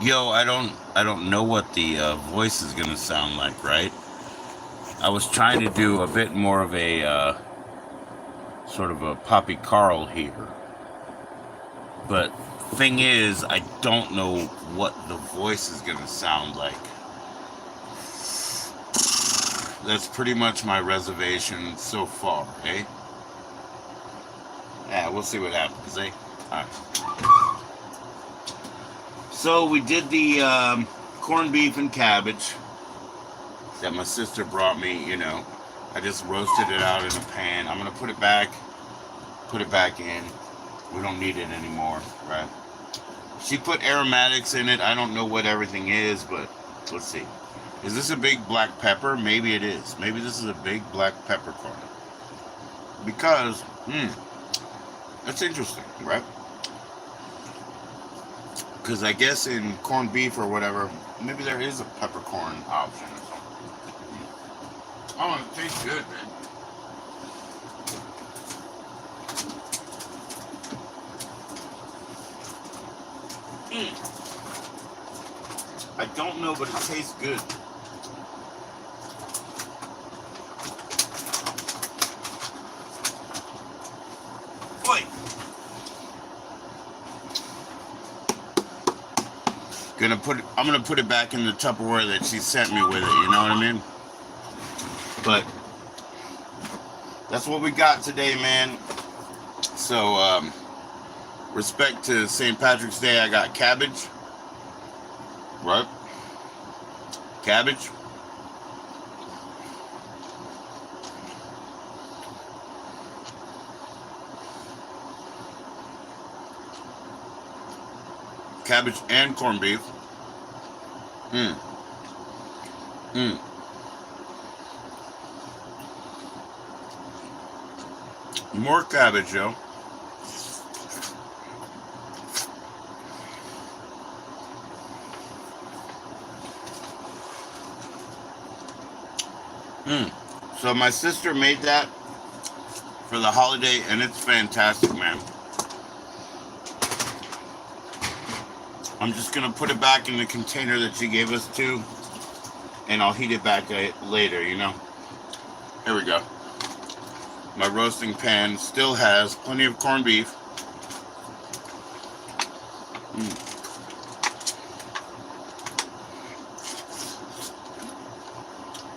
Yo, I don't know what the voice is gonna sound like, right? I was trying to do a bit more of a sort of a Poppy Carl here, but thing is, I don't know what the voice is gonna sound like. That's pretty much my reservation so far, eh? Yeah, we'll see what happens, eh? All right. So we did the corned beef and cabbage that my sister brought me. I just roasted it out in a pan. I'm gonna put it back in. We don't need it anymore, right? She put aromatics in it. I don't know what everything is, but let's see. Is this a big black pepper? Maybe it is. Maybe this is a big black peppercorn. Because, that's interesting, right? Because I guess in corned beef or whatever, maybe there is a peppercorn option or something. Oh, it tastes good, man. I don't know, but it tastes good. Wait. I'm gonna put it back in the Tupperware that she sent me with it. You know what I mean? But that's what we got today, man. So, respect to St. Patrick's Day, I got cabbage. Right? Cabbage. Cabbage and corned beef. Mmm. Mmm. More cabbage, yo. Mmm. So my sister made that for the holiday, and it's fantastic, man. I'm just gonna put it back in the container that she gave us to, and I'll heat it back later, Here we go. My roasting pan still has plenty of corned beef.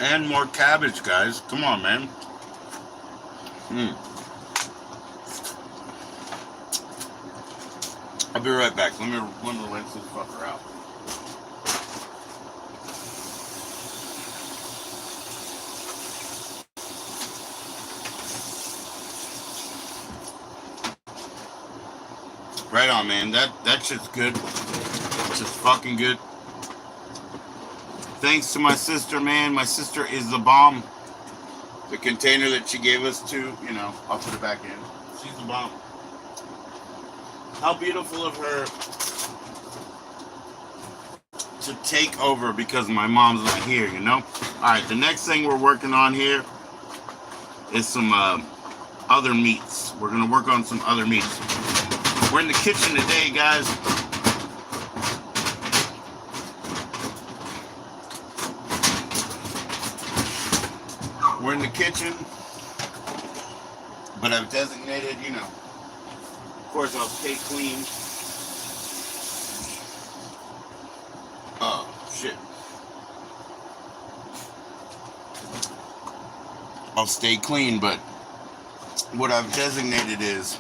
And more cabbage, guys. Come on, man. I'll be right back. Let me rinse this fucker out. Right on, man. That shit's good. It's just fucking good. Thanks to my sister, man. My sister is the bomb. The container that she gave us to, I'll put it back in. She's the bomb. How beautiful of her to take over because my mom's not here, Alright, the next thing we're working on here is some other meats. We're going to work on some other meats. We're in the kitchen today, guys. We're in the kitchen, but I've designated, of course I'll stay clean. Oh, shit. I'll stay clean, but what I've designated is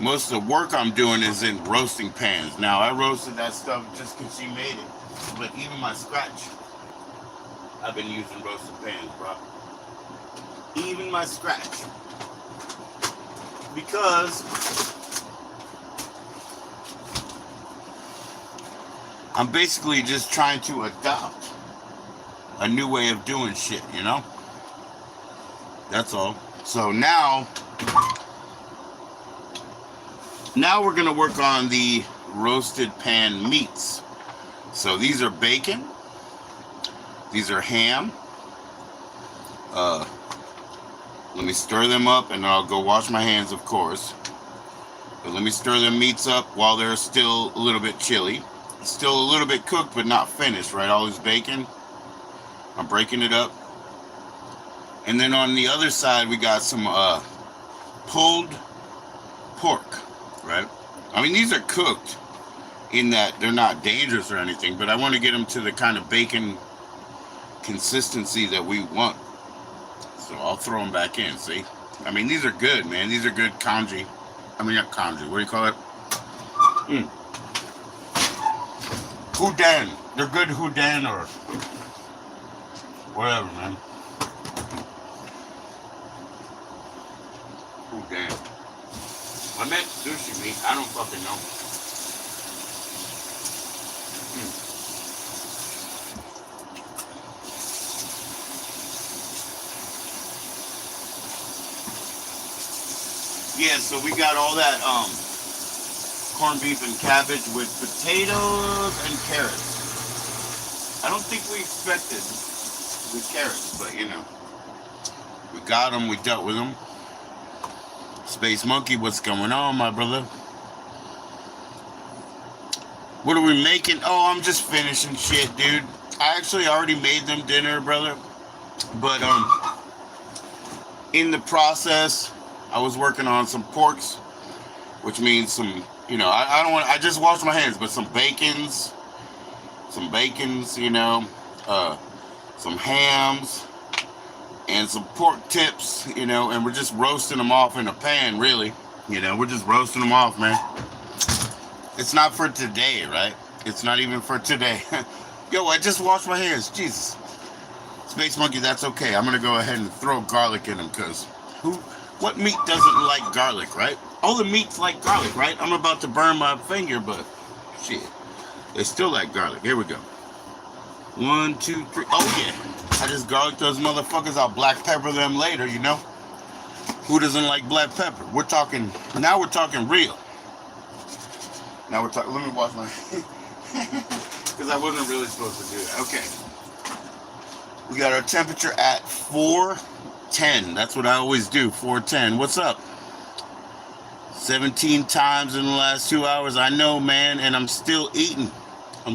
most of the work I'm doing is in roasting pans. Now, I roasted that stuff just because she made it, but even my scratch, I've been using roasted pans, bro. Even my scratch. Because I'm basically just trying to adopt a new way of doing shit, That's all. So now we're going to work on the roasted pan meats. So these are bacon. These are ham. Let me stir them up, and I'll go wash my hands, of course. But let me stir the meats up while they're still a little bit chilly. Still a little bit cooked, but not finished, right? All this bacon. I'm breaking it up. And then on the other side, we got some pulled pork, right? I mean, these are cooked in that they're not dangerous or anything, but I want to get them to the kind of bacon consistency that we want. So I'll throw them back in, see? I mean, these are good, man. These are good congee. I mean, not congee. What do you call it? Houdin. They're good houdin or whatever, man. Houdin. I meant sushi meat. I don't fucking know. Yeah, so we got all that corned beef and cabbage with potatoes and carrots. I don't think we expected with carrots, but you know, we got them, we dealt with them. Space Monkey, what's going on, my brother? What are we making? Oh, I'm just finishing shit, dude. I actually already made them dinner, brother. But in the process, I was working on some porks, which means some, you know, I don't want, I just washed my hands, but some bacons, you know, some hams, and some pork tips, you know, and we're just roasting them off in a pan, really. You know, we're just roasting them off, man. It's not for today, right? It's not even for today. Yo, I just washed my hands, Jesus. Space Monkey, that's okay. I'm going to go ahead and throw garlic in them, because what meat doesn't like garlic, right? All the meats like garlic, right? I'm about to burn my finger, but shit. They still like garlic. Here we go. 1, 2, 3. Oh, yeah. I just garlic those motherfuckers. I'll black pepper them later, you know? Who doesn't like black pepper? Now we're talking real. Now we're talking, let me wash my, because I wasn't really supposed to do that. Okay. We got our temperature at 410. That's what I always do, 410. What's up? 17 times in the last 2 hours. I know, man, and I'm still eating.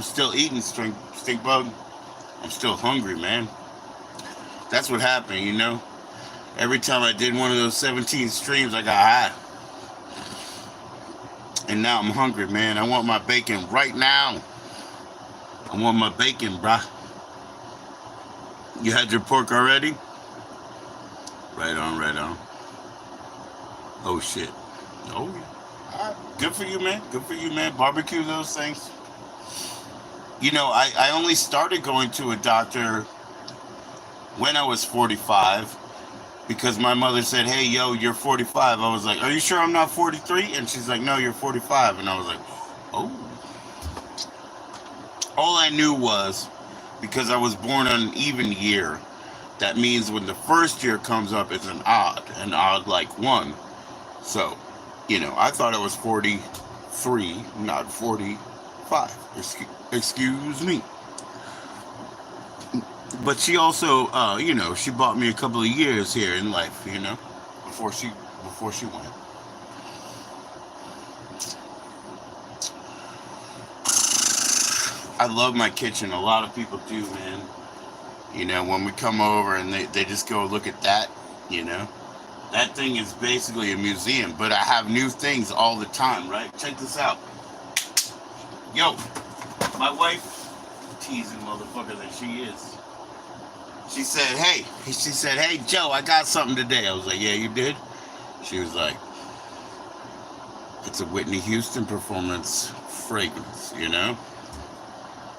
Stink bug. I'm still hungry, man. That's what happened, you know? Every time I did one of those 17 streams, I got high. And now I'm hungry, man. I want my bacon right now. I want my bacon, bruh. You had your pork already? Right on, right on. Oh, shit. Oh, yeah. All right. Good for you, man. Good for you, man. Barbecue those things. You know, I only started going to a doctor when I was 45 because my mother said, hey, yo, you're 45. I was like, are you sure I'm not 43? And she's like, no, you're 45. And I was like, oh. All I knew was, because I was born on an even year, that means when the first year comes up, it's an odd like 1. So, you know, I thought I was 43, not 45. Excuse me. But she also, you know, she bought me a couple of years here in life, you know, before she went. I love my kitchen. A lot of people do, man. You know, when we come over and they just go look at that, you know. That thing is basically a museum, but I have new things all the time, right? Check this out. Yo, my wife, teasing motherfucker that she is. She said, hey, Joe, I got something today. I was like, yeah, you did? She was like, it's a Whitney Houston performance fragrance, you know?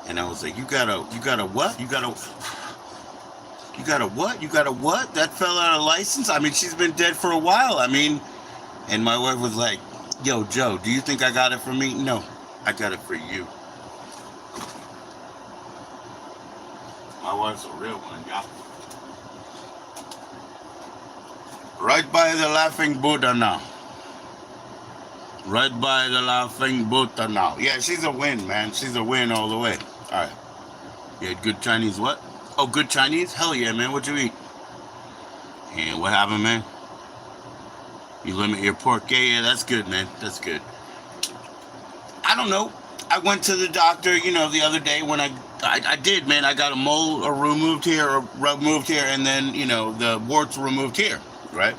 And I was like, you got a what? You got a what? You got a what? That fell out of license? I mean, she's been dead for a while. I mean, and my wife was like, yo, Joe, do you think I got it for me? No, I got it for you. My wife's a real one, y'all. Right by the Laughing Buddha now. Right by the Laughing Buddha now. Yeah, she's a win, man. She's a win all the way. All right. You had good Chinese what? Oh, good Chinese? Hell yeah, man. What'd you eat? And what happened, man? You limit your pork. Yeah, that's good, man. That's good. I don't know. I went to the doctor, the other day when I did, man. I got a mole removed here, and then the warts removed here, right?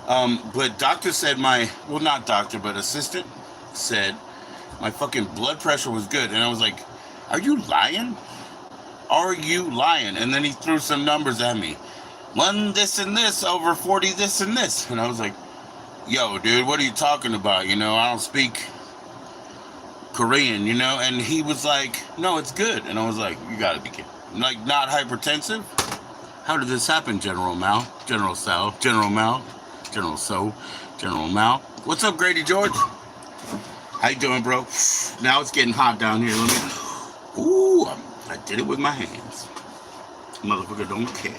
But doctor said not doctor, but assistant said my fucking blood pressure was good, and I was like, "Are you lying? Are you lying?" And then he threw some numbers at me, 1 this and this over 40 this and this, and I was like, "Yo, dude, what are you talking about? I don't speak Korean, and he was like, "No, it's good." And I was like, "You gotta be kidding. Like, not hypertensive? How did this happen, General Mal? General Sal? General Mal? General So? General Mal? What's up, Grady George? How you doing, bro? Now it's getting hot down here. Ooh, I did it with my hands. Motherfucker don't care.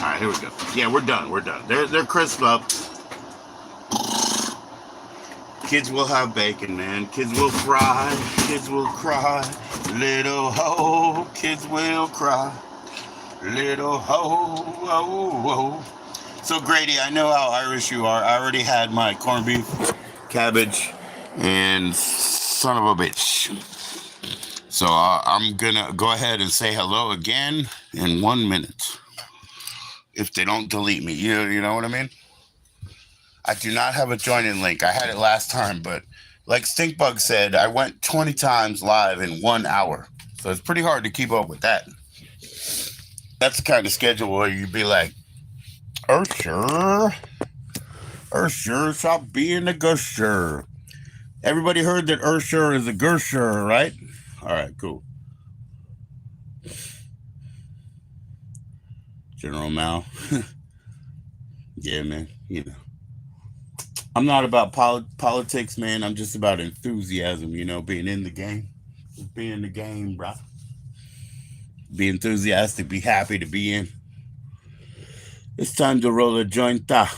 All right, here we go. Yeah, we're done. They're crisp up. Kids will have bacon, man. Kids will fry. Kids will cry. Little ho, kids will cry. Little ho, oh, oh. So, Grady, I know how Irish you are. I already had my corned beef, cabbage, and son of a bitch. So, I'm going to go ahead and say hello again in 1 minute. If they don't delete me. You know what I mean? I do not have a join-in link. I had it last time, but like Stinkbug said, I went 20 times live in 1 hour. So it's pretty hard to keep up with that. That's the kind of schedule where you'd be like, Ursher, stop being a gusher. Everybody heard that Ursher is a gusher, right? All right, cool. General Mal. Yeah, man, I'm not about politics, man. I'm just about enthusiasm, being in the game. Just be in the game, bro. Be enthusiastic, be happy to be in. It's time to roll a jointa.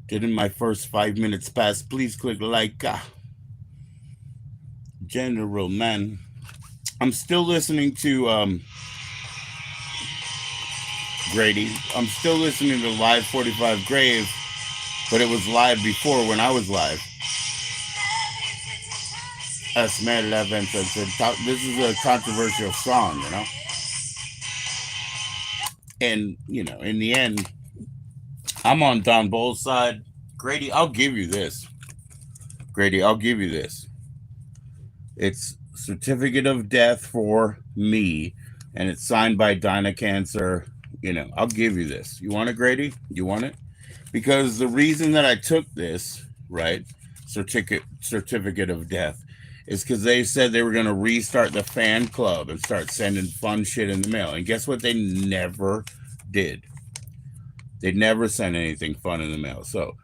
Didn't my first 5 minutes pass? Please click like. General, man. I'm still listening to Grady. I'm still listening to Live 45 Grave. But it was live before when I was live. This is a controversial song, And, in the end, I'm on Don Bull's side. Grady, I'll give you this. It's certificate of death for me, and it's signed by Dinah Cancer. I'll give you this. You want it, Grady? You want it? Because the reason that I took this, right, certificate of death, is because they said they were going to restart the fan club and start sending fun shit in the mail. And guess what? They never did. They never sent anything fun in the mail. So,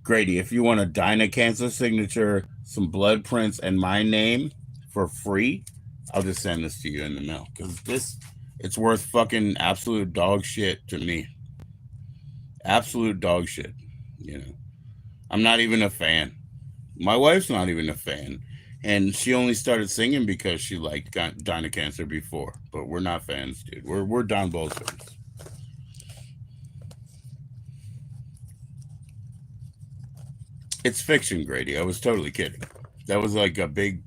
Grady, if you want a Dinah Cancer signature, some blood prints, and my name for free, I'll just send this to you in the mail. Because it's worth fucking absolute dog shit to me. Absolute dog shit. I'm not even a fan. My wife's not even a fan. And she only started singing because she liked Dinah Cancer before. But we're not fans, dude. We're Don Bowles fans. It's fiction, Grady. I was totally kidding. That was like a big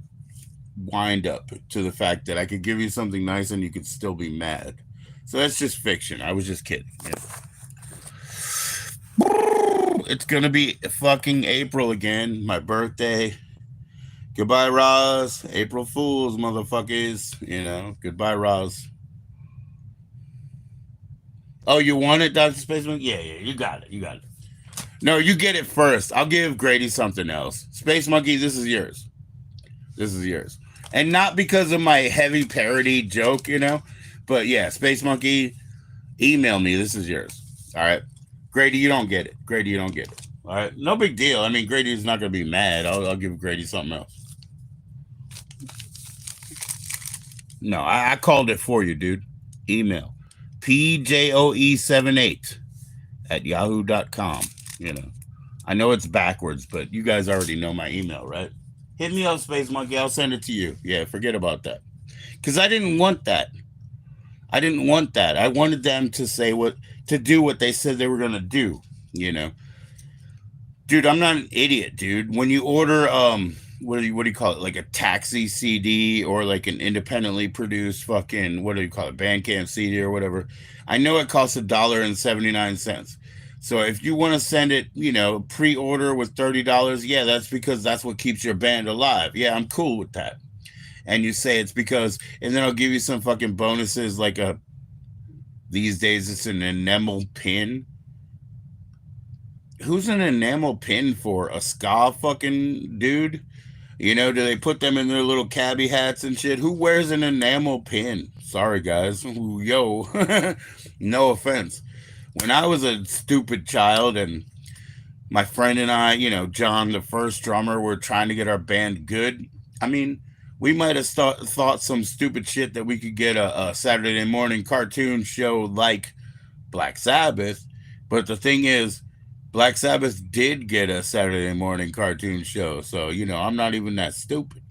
wind up to the fact that I could give you something nice and you could still be mad. So that's just fiction. I was just kidding. It's gonna be fucking April again, my birthday. Goodbye, Roz. April Fools, motherfuckers. Goodbye, Roz. Oh, you want it, Dr. Spaceman? Yeah, you got it. No, you get it first. I'll give Grady something else. Space Monkey, this is yours. And not because of my heavy parody joke, but yeah, Space Monkey, email me. This is yours. All right. Grady, you don't get it. All right. No big deal. I mean, Grady's not going to be mad. I'll give Grady something else. No, I called it for you, dude. Email pjoe78 at yahoo.com. I know it's backwards, but you guys already know my email, right? Hit me up, Space Monkey. I'll send it to you. Yeah, forget about that. Because I didn't want that. I wanted them to do what they said they were going to do, Dude, I'm not an idiot, dude. When you order what do you call it? Like a taxi CD or like an independently produced fucking, what do you call it? Bandcamp CD or whatever. I know it costs $1.79. So if you want to send it, pre-order with $30, yeah, that's because that's what keeps your band alive. Yeah, I'm cool with that. And you say it's because, and then I'll give you some fucking bonuses like a, these days it's an enamel pin. Who's an enamel pin for? A ska fucking dude? Do they put them in their little cabbie hats and shit? Who wears an enamel pin? Sorry, guys. Yo, no offense. When I was a stupid child and my friend and I, John, the first drummer, were trying to get our band good, I mean, we might have thought some stupid shit that we could get a Saturday morning cartoon show like Black Sabbath. But the thing is, Black Sabbath did get a Saturday morning cartoon show. So, I'm not even that stupid.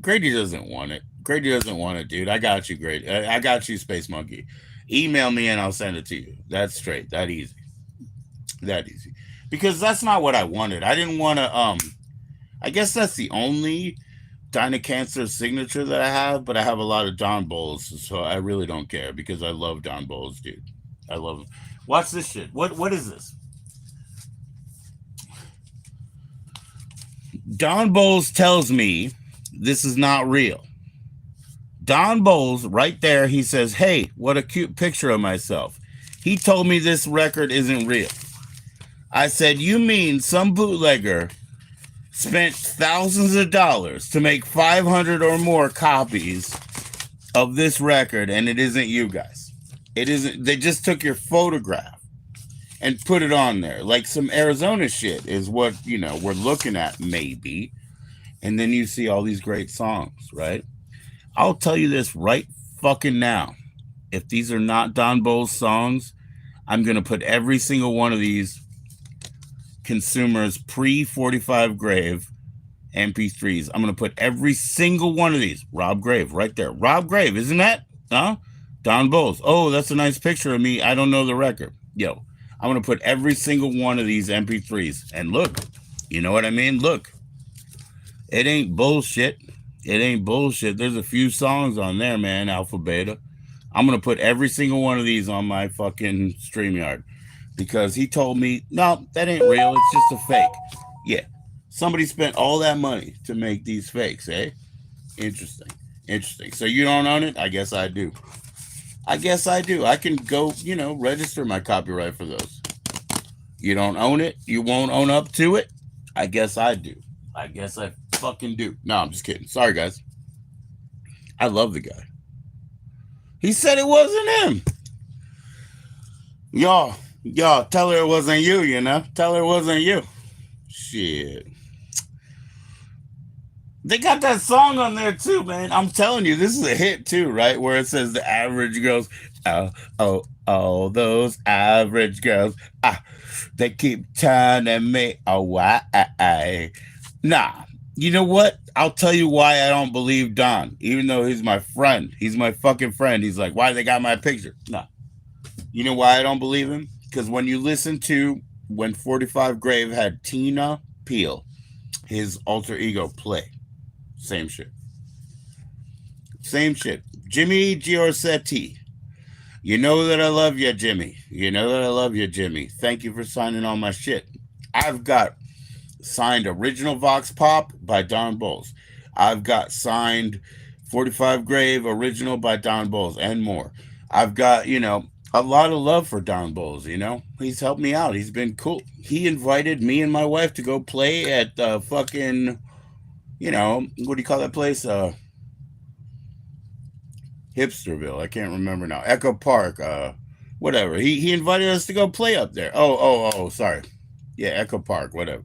Grady doesn't want it. Grady doesn't want it, dude. I got you, Grady. I got you, Space Monkey. Email me and I'll send it to you. That's straight. That easy. That easy. Because that's not what I wanted. I didn't want to, I guess that's the only Dinah Cancer signature that I have, but I have a lot of Don Bowles, so I really don't care because I love Don Bowles, dude. I love him. Watch this shit. What is this? Don Bowles tells me this is not real. Don Bowles, right there, he says, "Hey, what a cute picture of myself." He told me this record isn't real. I said, "You mean some bootlegger spent thousands of dollars to make 500 or more copies of this record, and it isn't you guys? It isn't. They just took your photograph and put it on there. Like some Arizona shit is what, we're looking at maybe. And then you see all these great songs, right? I'll tell you this right fucking now. If these are not Don Bowles songs, I'm going to put every single one of these consumers pre-45 Grave MP3s. I'm going to put every single one of these. Rob Grave right there. Rob Grave, isn't that? Huh? Don Bowles. Oh, that's a nice picture of me. I don't know the record. Yo, I'm going to put every single one of these MP3s. And look, you know what I mean? Look, it ain't bullshit. It ain't bullshit. There's a few songs on there, man. Alpha Beta. I'm going to put every single one of these on my fucking StreamYard because he told me, no, that ain't real. It's just a fake. Yeah. Somebody spent all that money to make these fakes, eh? Interesting. Interesting. So you don't own it? I guess I do. I guess I do. I can go, register my copyright for those. You don't own it? You won't own up to it? I guess I do. I guess I fucking do. No, I'm just kidding. Sorry, guys. I love the guy. He said it wasn't him. Y'all, tell her it wasn't you, Tell her it wasn't you. Shit. They got that song on there too, man. I'm telling you, this is a hit too, right? Where it says the average girls, oh, those average girls, they keep turning me away. Nah, you know what? I'll tell you why I don't believe Don, even though he's my friend. He's my fucking friend. He's like, why they got my picture? Nah. You know why I don't believe him? Because when you listen to when 45 Grave had Tina Peel, his alter ego, play. Same shit. Same shit. Jimmy Giorsetti. You know that I love you, Jimmy. You know that I love you, Jimmy. Thank you for signing all my shit. I've got signed original Vox Pop by Don Bowles. I've got signed 45 Grave original by Don Bowles and more. I've got, a lot of love for Don Bowles, He's helped me out. He's been cool. He invited me and my wife to go play at fucking... what do you call that place? Hipsterville. I can't remember now. Echo Park. Whatever. He invited us to go play up there. Oh, sorry. Yeah, Echo Park, whatever.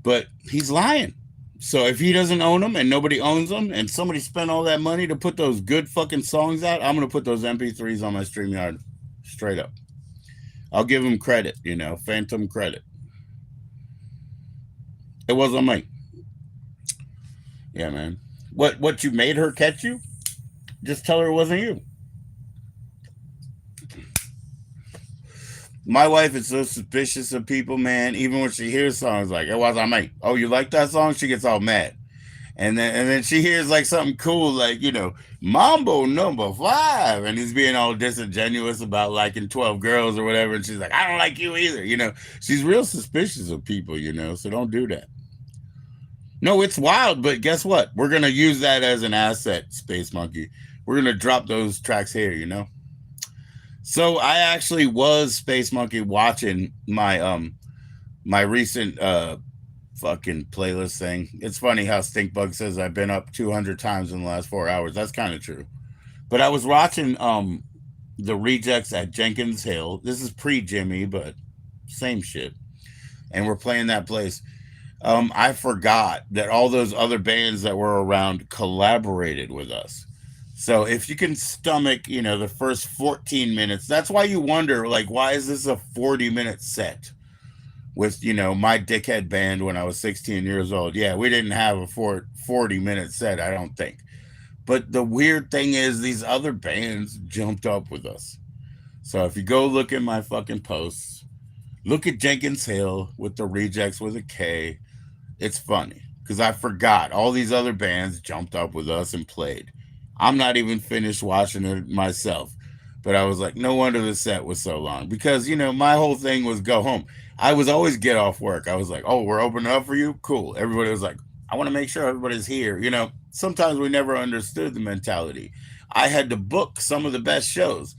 But he's lying. So if he doesn't own them and nobody owns them and somebody spent all that money to put those good fucking songs out, I'm going to put those MP3s on my StreamYard straight up. I'll give him credit, phantom credit. It wasn't me. Yeah, man. What you made her catch you? Just tell her it wasn't you. My wife is so suspicious of people, man. Even when she hears songs like "It was I mate," oh, you like that song? She gets all mad. And then she hears like something cool, like Mambo number 5, and he's being all disingenuous about liking 12 girls or whatever, and she's like, I don't like you either. She's real suspicious of people. So don't do that. No, it's wild, but guess what? We're gonna use that as an asset, Space Monkey. We're gonna drop those tracks here. So I actually was Space Monkey watching my recent fucking playlist thing. It's funny how Stinkbug says I've been up 200 times in the last 4 hours. That's kind of true. But I was watching the Rejects at Jenkins Hill. This is pre Jimmy, but same shit. And we're playing that place. I forgot that all those other bands that were around collaborated with us. So if you can stomach, the first 14 minutes, that's why you wonder, like, why is this a 40-minute set? With my dickhead band when I was 16 years old. Yeah, we didn't have a 40-minute set, I don't think. But the weird thing is these other bands jumped up with us. So if you go look at my fucking posts, look at Jenkins Hill with the Rejects with a K. It's funny because I forgot all these other bands jumped up with us and played. I'm not even finished watching it myself. But I was like, no wonder the set was so long because, my whole thing was go home. I was always get off work. I was like, oh, we're opening up for you? Cool. Everybody was like, I want to make sure everybody's here. Sometimes we never understood the mentality. I had to book some of the best shows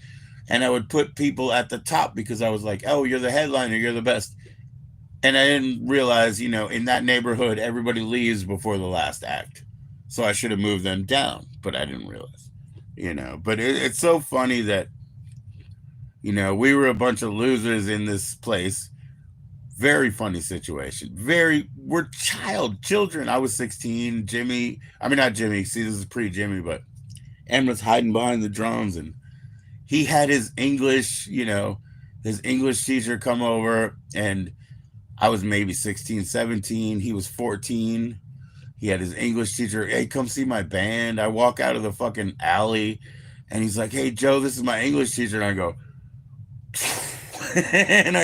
and I would put people at the top because I was like, oh, you're the headliner, you're the best. And I didn't realize, in that neighborhood, everybody leaves before the last act. So I should have moved them down, but I didn't realize, But it's so funny that, we were a bunch of losers in this place. Very funny situation. We're children. I was 16. Not Jimmy. See, this is pre Jimmy, but M was hiding behind the drums and he had his English teacher come over and I was maybe 16, 17. He was 14. He had his English teacher, hey, come see my band. I walk out of the fucking alley and he's like, hey, Joe, this is my English teacher. And I go, and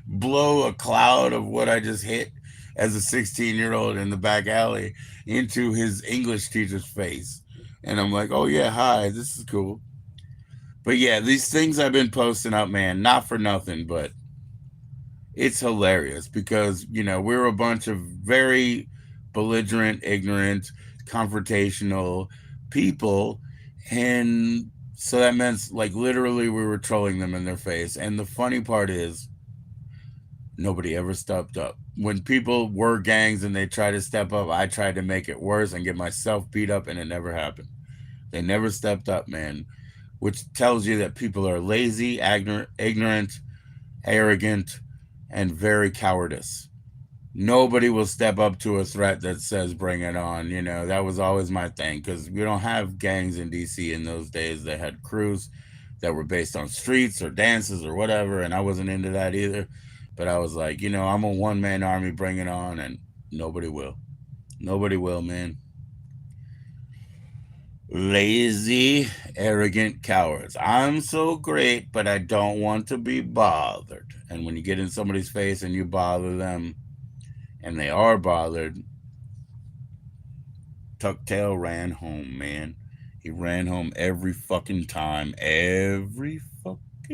blow a cloud of what I just hit as a 16-year-old in the back alley into his English teacher's face. And I'm like, oh, yeah, hi, this is cool. But yeah, these things I've been posting up, man, not for nothing, but it's hilarious because, we're a bunch of very belligerent, ignorant, confrontational people. And so that meant, like, literally we were trolling them in their face. And the funny part is, nobody ever stepped up. When people were gangs and they tried to step up, I tried to make it worse and get myself beat up, and it never happened. They never stepped up, man, which tells you that people are lazy, ignorant, arrogant, and very cowardice. Nobody will step up to a threat that says bring it on. That was always my thing because we don't have gangs in DC in those days. They had crews that were based on streets or dances or whatever, and I wasn't into that either. But I was like, I'm a one-man army, bring it on, and nobody will. Nobody will, man. Lazy, arrogant cowards. I'm so great, but I don't want to be bothered. And when you get in somebody's face and you bother them, and they are bothered, Tucktail ran home, man. He ran home every fucking time. Every